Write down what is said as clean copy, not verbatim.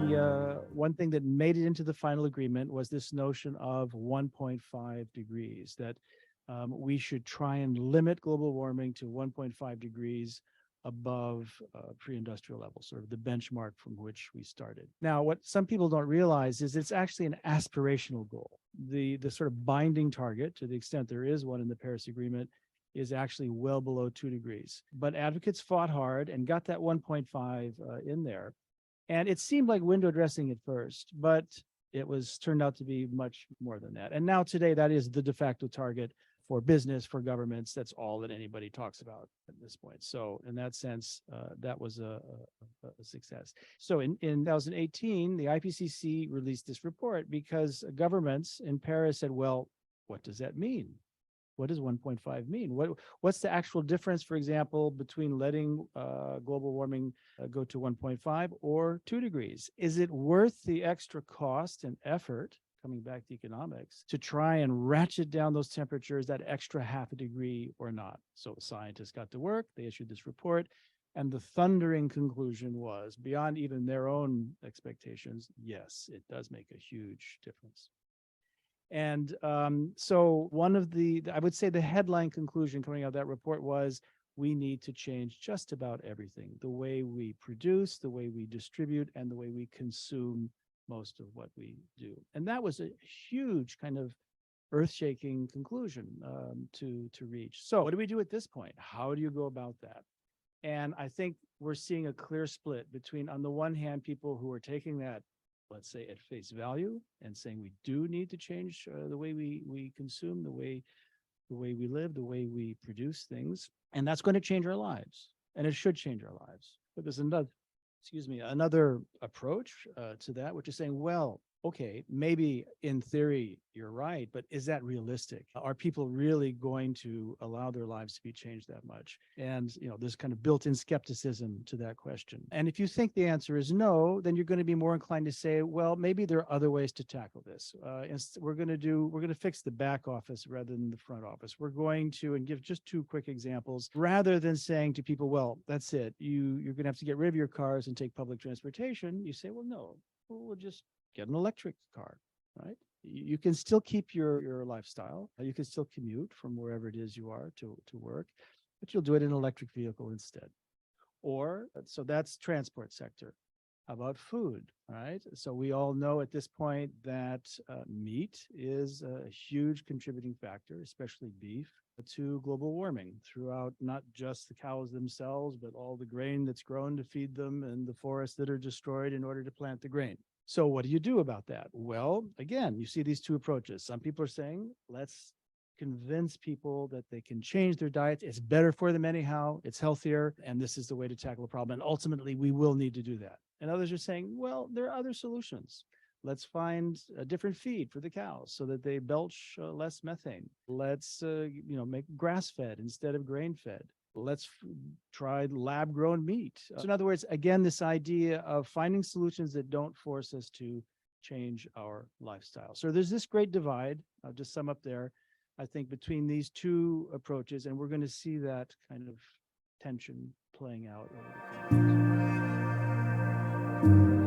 The one thing that made it into the final agreement was this notion of 1.5 degrees, that we should try and limit global warming to 1.5 degrees above pre-industrial levels, sort of the benchmark from which we started. Now, what some people don't realize is it's actually an aspirational goal. The sort of binding target, to the extent there is one in the Paris Agreement, is actually well below 2 degrees. But advocates fought hard and got that 1.5 in there. And it seemed like window dressing at first, but it was turned out to be much more than that. And now today, that is the de facto target for business, for governments. That's all that anybody talks about at this point. So in that sense, that was a success. So in 2018, the IPCC released this report because governments in Paris said, well, what does that mean? What does 1.5 mean? What's the actual difference, for example, between letting global warming go to 1.5 or 2 degrees? Is it worth the extra cost and effort, coming back to economics, to try and ratchet down those temperatures that extra half a degree or not? So scientists got to work, they issued this report, and the thundering conclusion was, beyond even their own expectations, yes, it does make a huge difference. And so one of I would say the headline conclusion coming out of that report was, we need to change just about everything, the way we produce, the way we distribute, and the way we consume most of what we do. And that was a huge kind of earth-shaking conclusion to reach. So what do we do at this point? How do you go about that? And I think we're seeing a clear split between, on the one hand, people who are taking that, let's say, at face value and saying we do need to change the way we consume, the way we live, the way we produce things, and that's going to change our lives, and it should change our lives. But there's another approach to that, which is saying, well, okay, maybe in theory you're right, but is that realistic? Are people really going to allow their lives to be changed that much? And there's kind of built-in skepticism to that question. And if you think the answer is no, then you're going to be more inclined to say, well, maybe there are other ways to tackle this. We're going to fix the back office rather than the front office. We're going to, and give just two quick examples, rather than saying to people, well, that's it, you're going to have to get rid of your cars and take public transportation. You say, well, no, we'll just get an electric car, right? You can still keep your lifestyle. You can still commute from wherever it is you are to work, but you'll do it in an electric vehicle instead. Or, so that's transport sector. How about food, right? So we all know at this point that meat is a huge contributing factor, especially beef, to global warming throughout not just the cows themselves, but all the grain that's grown to feed them and the forests that are destroyed in order to plant the grain. So what do you do about that? Well, again, you see these two approaches. Some people are saying, let's convince people that they can change their diets. It's better for them anyhow. It's healthier. And this is the way to tackle the problem. And ultimately, we will need to do that. And others are saying, well, there are other solutions. Let's find a different feed for the cows so that they belch less methane. Let's make grass-fed instead of grain-fed. Let's try lab-grown meat. So in other words, again, this idea of finding solutions that don't force us to change our lifestyle. So there's this great divide, I'll just sum up there, I think, between these two approaches, and we're going to see that kind of tension playing out over the coming years.